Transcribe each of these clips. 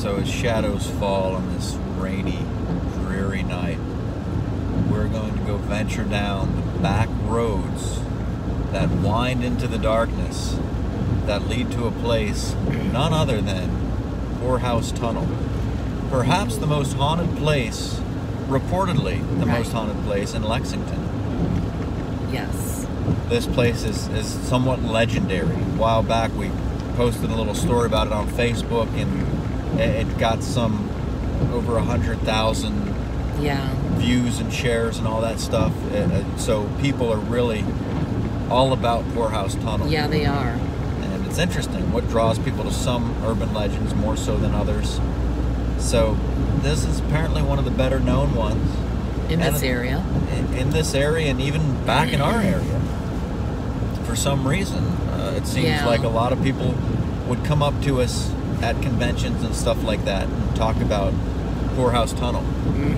So as shadows fall on this rainy, dreary night, we're going to go venture down the back roads that wind into the darkness that lead to a place none other than Poorhouse Tunnel. Perhaps the most haunted place, reportedly the most haunted place in Lexington. Yes. This place is somewhat legendary. A while back we posted a little story about it on Facebook, and it got some over 100,000 views and shares and all that stuff. So people are really all about Poorhouse Tunnel. Yeah, they are. And it's interesting what draws people to some urban legends more so than others. So this is apparently one of the better known ones. In this area. In this area, and even back in our area. For some reason, it seems like a lot of people would come up to us at conventions and stuff like that and talk about Poorhouse Tunnel.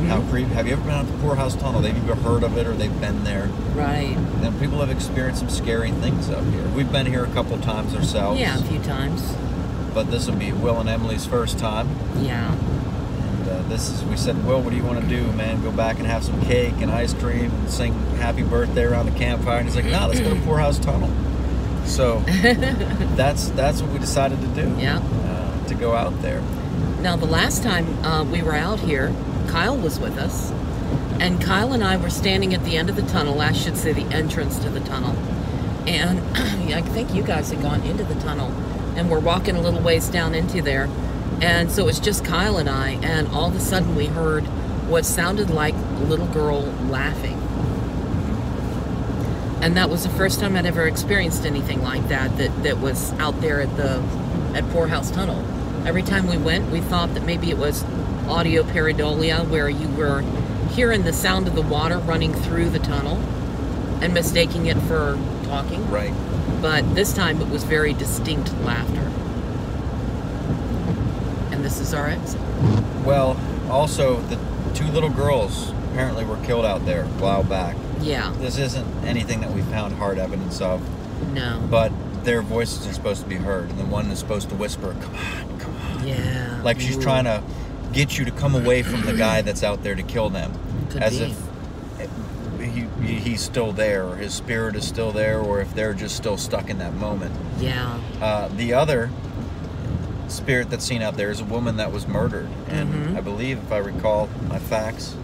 How creepy. Have you ever been out to Poorhouse Tunnel? They've either heard of it or they've been there. Right. And people have experienced some scary things up here. We've been here a couple times ourselves. Yeah, a few times. But this will be Will and Emily's first time. Yeah. And we said, Will, what do you want to do, man? Go back and have some cake and ice cream and sing happy birthday around the campfire. And he's like, no, let's go to Poorhouse Tunnel. So that's what we decided to do. Yeah. To go out there. Now, the last time we were out here, Kyle was with us. And Kyle and I were standing at the end of the tunnel, I should say the entrance to the tunnel. And I think you guys had gone into the tunnel. And we're walking a little ways down into there. And so it was just Kyle and I. And all of a sudden we heard what sounded like a little girl laughing. And that was the first time I'd ever experienced anything like that was out there at Poorhouse Tunnel. Every time we went, we thought that maybe it was audio pareidolia, where you were hearing the sound of the water running through the tunnel and mistaking it for talking. Right. But this time it was very distinct laughter. And this is our exit. Well, also, the two little girls apparently were killed out there a while back. Yeah. This isn't anything that we found hard evidence of. No. But their voices are supposed to be heard, and the one is supposed to whisper, come on, come on. Yeah. Like she's trying to get you to come away from the guy that's out there to kill them. Could as be. if he's still there, or his spirit is still there, or if they're just still stuck in that moment. Yeah. The other spirit that's seen out there is a woman that was murdered. And I believe, if I recall my facts,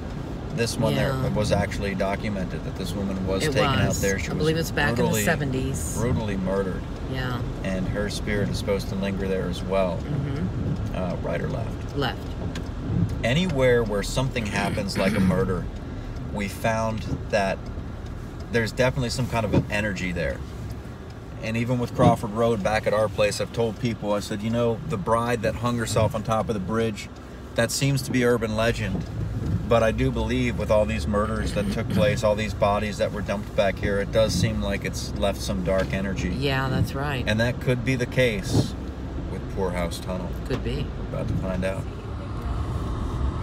this one there was actually documented that this woman was taken out there. She I believe it's back in the 70s. Brutally murdered. Yeah. And her spirit is supposed to linger there as well. Right or left? Left. Anywhere where something happens like a murder, we found that there's definitely some kind of an energy there. And even with Crawford Road back at our place, I've told people, I said, you know, the bride that hung herself on top of the bridge, that seems to be urban legend. But I do believe with all these murders that took place, all these bodies that were dumped back here, it does seem like it's left some dark energy. Yeah, that's right. And that could be the case with Poorhouse Tunnel. Could be. We're about to find out.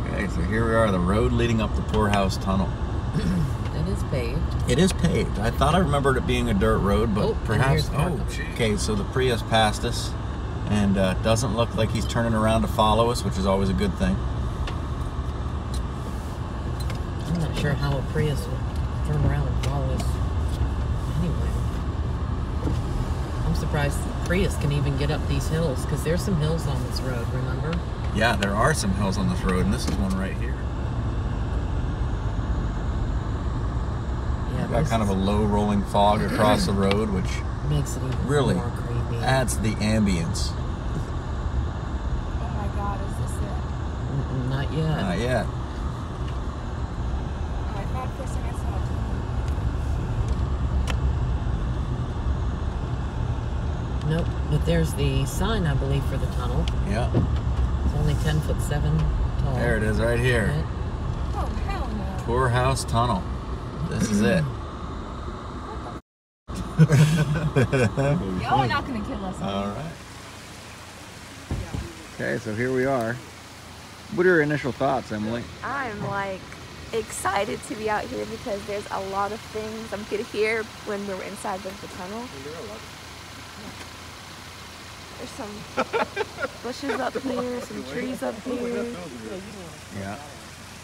Okay, so here we are, the road leading up to Poorhouse Tunnel. It is paved. It is paved. I thought I remembered it being a dirt road, but perhaps... Okay, so the Prius passed us, and doesn't look like he's turning around to follow us, which is always a good thing. I'm not sure how a Prius would turn around and follow us anyway. I'm surprised the Prius can even get up these hills, because there's some hills on this road, remember? Yeah, there are some hills on this road, and this is one right here. Yeah, got kind of a low rolling fog across the road, which makes it even really more creepy. adds to the ambience. Oh my God, is this it? Not yet. Not yet. I thought first thing I saw. Nope, but there's the sign, I believe, for the tunnel. Yeah. It's only 10'7" tall. There it is, right here. Right? Oh, hell no. Poorhouse Tunnel. This is it. Y'all are not going to kill us. All right. Okay, so here we are. What are your initial thoughts, Emily? I'm like excited to be out here because there's a lot of things I could hear when we were inside of the tunnel. There's some bushes up here, some trees up here. Yeah.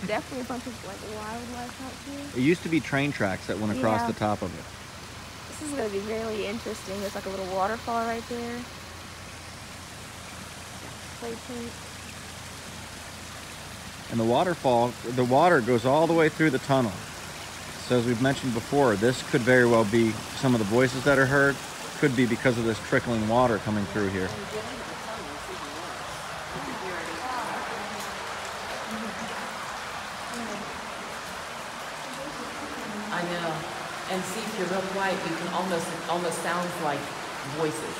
Definitely a bunch of like wildlife out here. It used to be train tracks that went across Yeah. the top of it. This is gonna be really interesting. There's like a little waterfall right there. Play paint. And the waterfall, the water goes all the way through the tunnel. So as we've mentioned before, this could very well be some of the voices that are heard. Could be because of this trickling water coming through here. I know. And see, if you're real quiet, you can almost, it almost sounds like voices.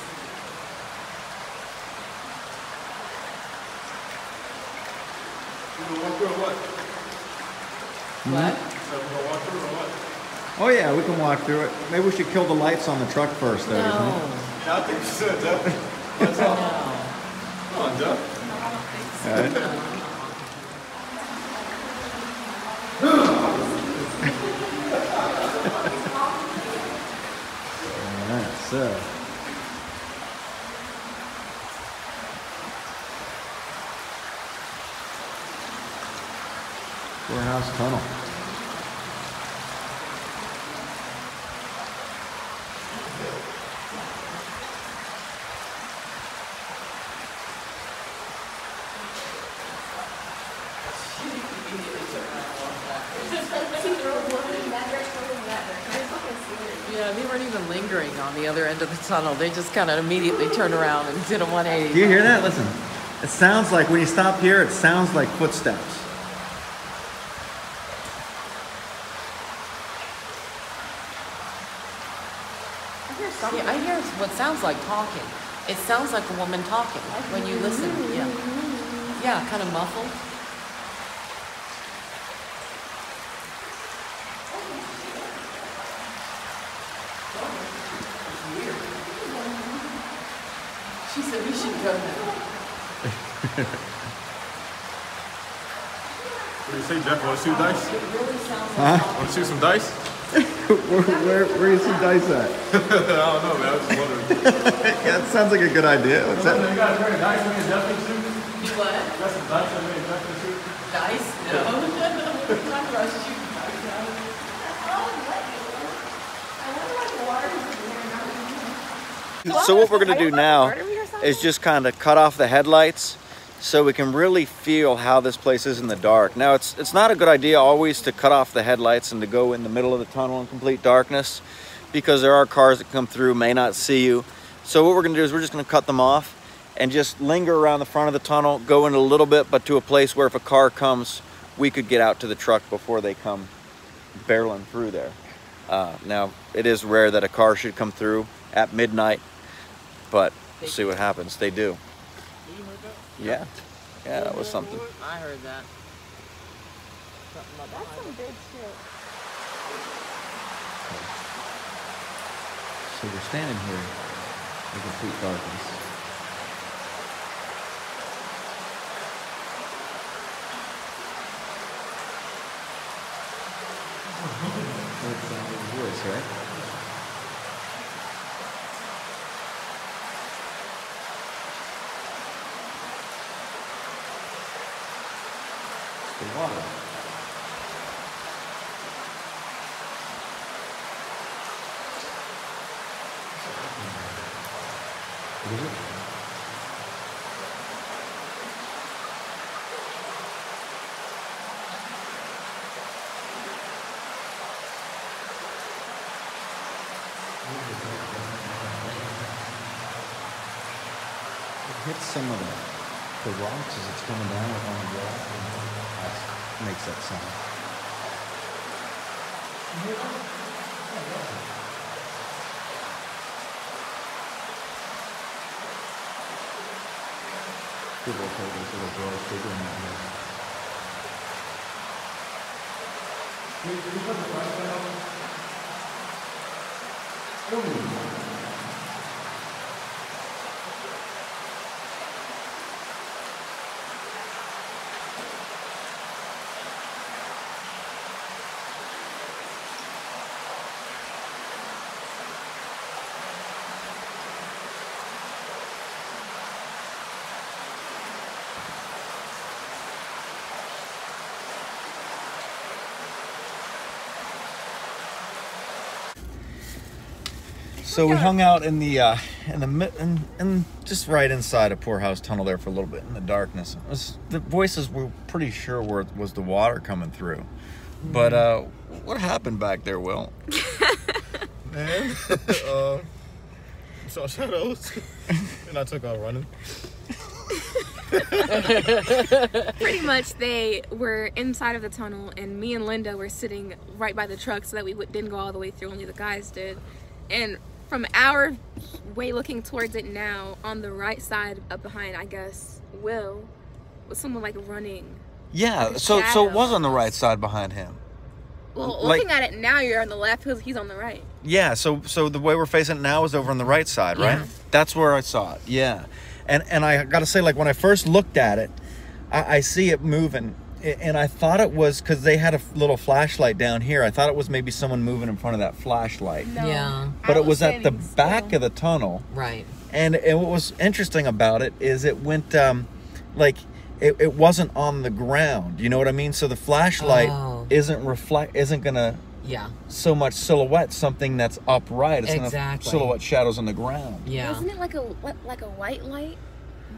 What? Oh yeah, we can walk through it. Maybe we should kill the lights on the truck first, though. No. Isn't it? Yeah, I think you should, Jeff. That's all. No. Come on, Jeff. All right. All right, so. Poorhouse Tunnel. Yeah, they weren't even lingering on the other end of the tunnel. They just kind of immediately turned around and did a 180. Do you hear that? Listen. It sounds like, when you stop here, it sounds like footsteps. Yeah, I hear what sounds like talking. It sounds like a woman talking when you listen. Yeah. Yeah, kind of muffled. She said we should go now. What do you say, Jeff? Want to shoot dice? It really sounds Huh? like Want to shoot some dice? Where do you see dice at? I don't know, man. I was just wondering. Yeah, it sounds like a good idea. What's that? You guys wearing dice when you're Jeff can shoot? You what? You got some dice when you're Jeff can shoot? Dice? No. We're not rush shooting dice out. So what we're going to do now is just kind of cut off the headlights so we can really feel how this place is in the dark. Now, it's not a good idea always to cut off the headlights and to go in the middle of the tunnel in complete darkness, because there are cars that come through, may not see you. So what we're going to do is we're just going to cut them off and just linger around the front of the tunnel, go in a little bit, but to a place where if a car comes, we could get out to the truck before they come barreling through there. Now, it is rare that a car should come through at midnight, but we'll see what happens. They do. Yeah. Yeah, that was something. I heard that. That's some good shit. So we're standing here in complete darkness. Voice, right? The water. What is it? It hits some of the rocks as it's coming down on the wall, and that makes that sound. People will tell these little girls figuring out here. So we hung out in the just right inside a poorhouse tunnel there for a little bit in the darkness. The voices we were pretty sure was the water coming through. But what happened back there, Will? Man, saw shadows, and I took off running. Pretty much, they were inside of the tunnel, and me and Linda were sitting right by the truck so that we didn't go all the way through. Only the guys did. And from our way looking towards it now, on the right side up behind, I guess, Will, was someone like running. Yeah, Like a so it shadow. was on the right side behind him. Well, Like- looking at it now, you're on the left because he's on the right. Yeah, so the way we're facing it now is over on the right side, right? Yeah. That's where I saw it. Yeah. And I gotta say, like, when I first looked at it, I see it moving. And I thought it was because they had a little flashlight down here. I thought it was maybe someone moving in front of that flashlight. No, Yeah. But I it was at the standing back still. of the tunnel. Right. And what was interesting about it is it went, it wasn't on the ground. You know what I mean? So the flashlight Oh. isn't gonna Yeah. so much silhouette something that's upright. It's Exactly. gonna silhouette shadows on the ground. Yeah. Wasn't it like a white light?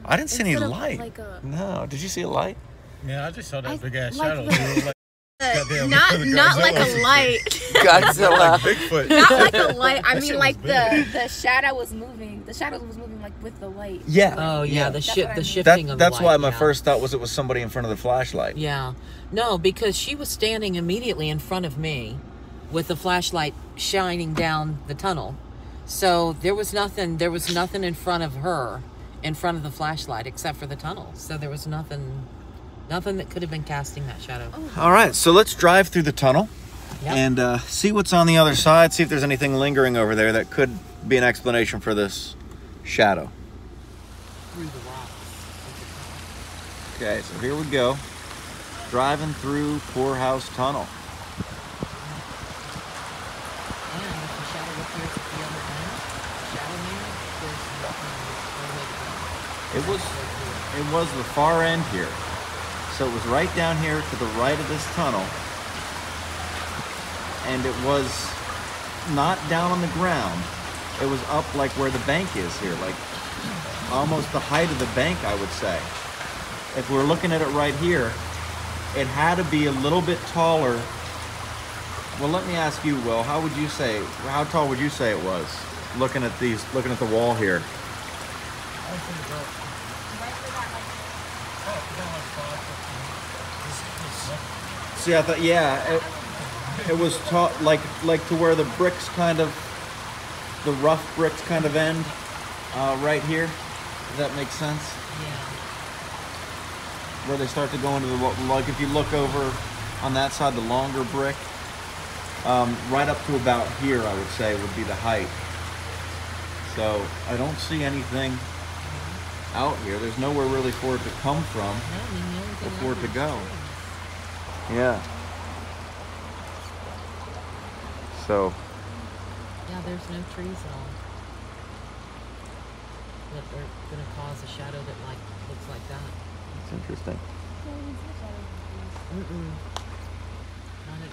I didn't see any Instead of, light. like a- No, did you see a light? Yeah, I just saw that I- big ass like shadow. the- It was like goddamn Not Godzilla like or a some light. Godzilla. Bigfoot. Not like a light. I That mean, shit like was big. the shadow was moving. The shadow was moving like with the light. Yeah. Oh yeah, the That's shift, what I the mean. shifting of the That's light, why my yeah. first thought was it was somebody in front of the flashlight. Yeah. No, because she was standing immediately in front of me with the flashlight shining down the tunnel. So there was nothing in front of her, in front of the flashlight, except for the tunnel. So there was nothing that could have been casting that shadow. All right, so let's drive through the tunnel Yep. and see what's on the other side, see if there's anything lingering over there that could be an explanation for this shadow. Through the rocks. Okay, so here we go. Driving through Poorhouse Tunnel. And if the shadow appears at the other end, shadow man, there's nothing no way to go. It was the far end here. So it was right down here to the right of this tunnel. And it was not down on the ground. It was up like where the bank is here, like almost the height of the bank, I would say. If we're looking at it right here, it had to be a little bit taller. Well, let me ask you, Will, how tall would you say it was? Looking at the wall here. See, I thought, yeah, it was tall, like to where the bricks kind of, the rough bricks kind of end, right here. Does that make sense? Yeah. Where they start to go into the, like if you look over on that side, the longer brick, right up to about here, I would say would be the height. So I don't see anything out here. There's nowhere really for it to come from No, I mean, the only thing or for it left to is go. trees. Yeah. So Yeah, there's no trees at all. That are going to cause a shadow that looks like that. it's interesting. Mm-mm. Not at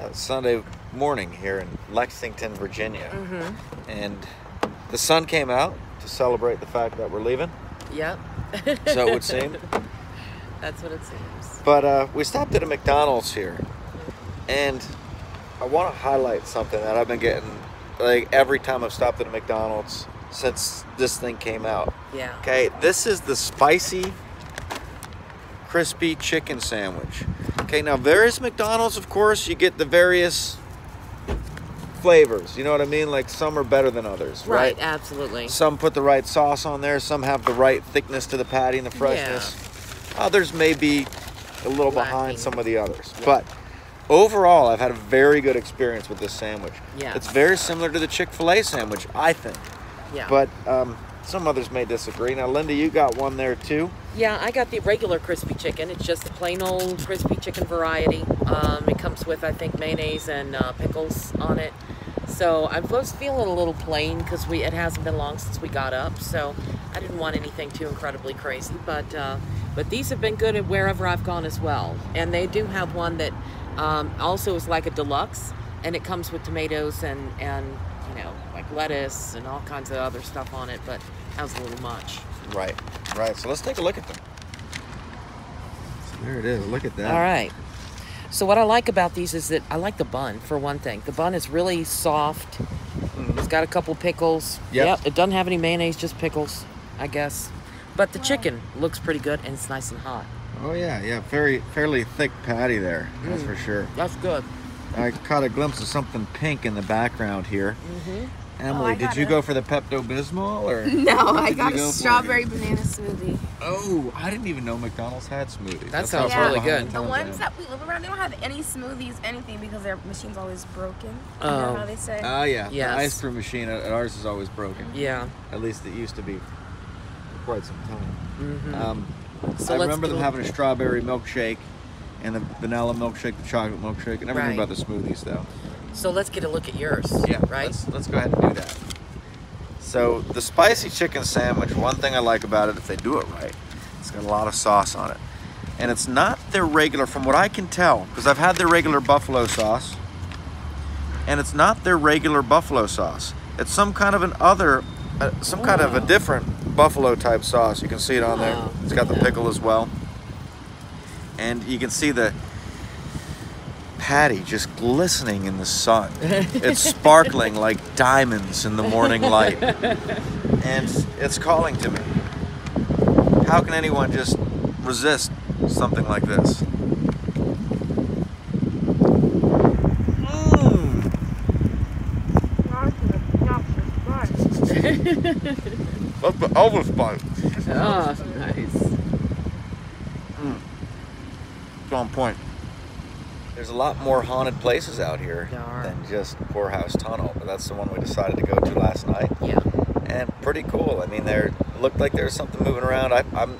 all. Sunday morning here in Lexington, Virginia. Mm-hmm. And the sun came out to celebrate the fact that we're leaving, Yep. so it would seem. That's what it seems. But we stopped at a McDonald's here, and I want to highlight something that I've been getting like every time I've stopped at a McDonald's since this thing came out. Yeah. Okay, this is the spicy, crispy chicken sandwich. Okay, now there is McDonald's, of course, you get the various flavors. You know what I mean? Like some are better than others, right? Absolutely. Some put the right sauce on there. Some have the right thickness to the patty and the freshness. Others may be a little behind Lacking. some of the others. Yeah. But overall, I've had a very good experience with this sandwich. Yeah. It's very similar to the Chick-fil-A sandwich, I think. Yeah. But some others may disagree. Now, Linda, you got one there too. Yeah, I got the regular crispy chicken. It's just the plain old crispy chicken variety. It comes with, I think, mayonnaise and pickles on it. So I'm supposed to feel it a little plain because it hasn't been long since we got up. So I didn't want anything too incredibly crazy. But these have been good at wherever I've gone as well. And they do have one that Also, it's like a deluxe, and it comes with tomatoes and you know, like lettuce and all kinds of other stuff on it, but that was a little much. Right, right. So let's take a look at them. So there it is. Look at that. All right. So what I like about these is that I like the bun, for one thing. The bun is really soft. It's got a couple pickles. Yep. It doesn't have any mayonnaise, just pickles, I guess. But the chicken looks pretty good, and it's nice and hot. Oh yeah, yeah. Fairly thick patty there. That's for sure. That's good. I caught a glimpse of something pink in the background here. Emily, I did got you it. go for the Pepto-Bismol or? No, what I did got you go a for? strawberry banana smoothie. Oh, I didn't even know McDonald's had smoothies. That how sounds far really behind good. The times I ones am. that we live around, they don't have any smoothies, anything, because their machine's always broken. You Oh. know how they say? Ah, yeah. Yes. The ice cream machine at ours is always broken. Yeah. At least it used to be for quite some time. So I let's remember them go- having a strawberry milkshake and the vanilla milkshake, the chocolate milkshake. I never Right. knew about the smoothies though. So let's get a look at yours. Yeah, Right? Let's go ahead and do that. So the spicy chicken sandwich, one thing I like about it, if they do it right, it's got a lot of sauce on it. And it's not their regular, from what I can tell, because I've had their regular buffalo sauce, and it's not their regular buffalo sauce. It's some kind of kind of a different buffalo type sauce. You can see it on there. Wow. It's got the pickle as well. And you can see the patty just glistening in the sun. It's sparkling like diamonds in the morning light. And it's calling to me. How can anyone just resist something like this? That's the Elvis bite. Oh, nice. It's on point. There's a lot more haunted places out here There are. than just Poorhouse Tunnel, but that's the one we decided to go to last night. Yeah. And pretty cool. I mean, there looked like there was something moving around. I'm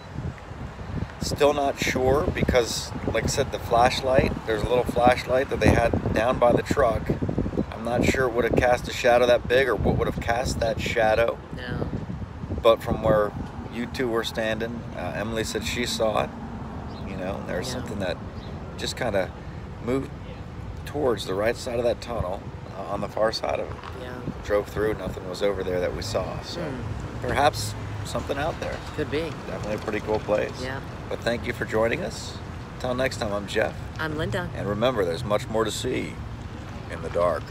still not sure because, like I said, the flashlight, there's a little flashlight that they had down by the truck. I'm not sure it would have cast a shadow that big or what would have cast that shadow. No. But from where you two were standing, Emily said she saw it. You know, and there was Yeah. something that just kind of moved towards the right side of that tunnel on the far side of it. Yeah. Drove through, nothing was over there that we saw. So perhaps something out there. Could be. Definitely a pretty cool place. Yeah. But thank you for joining us. Until next time, I'm Jeff. I'm Linda. And remember, there's much more to see in the dark.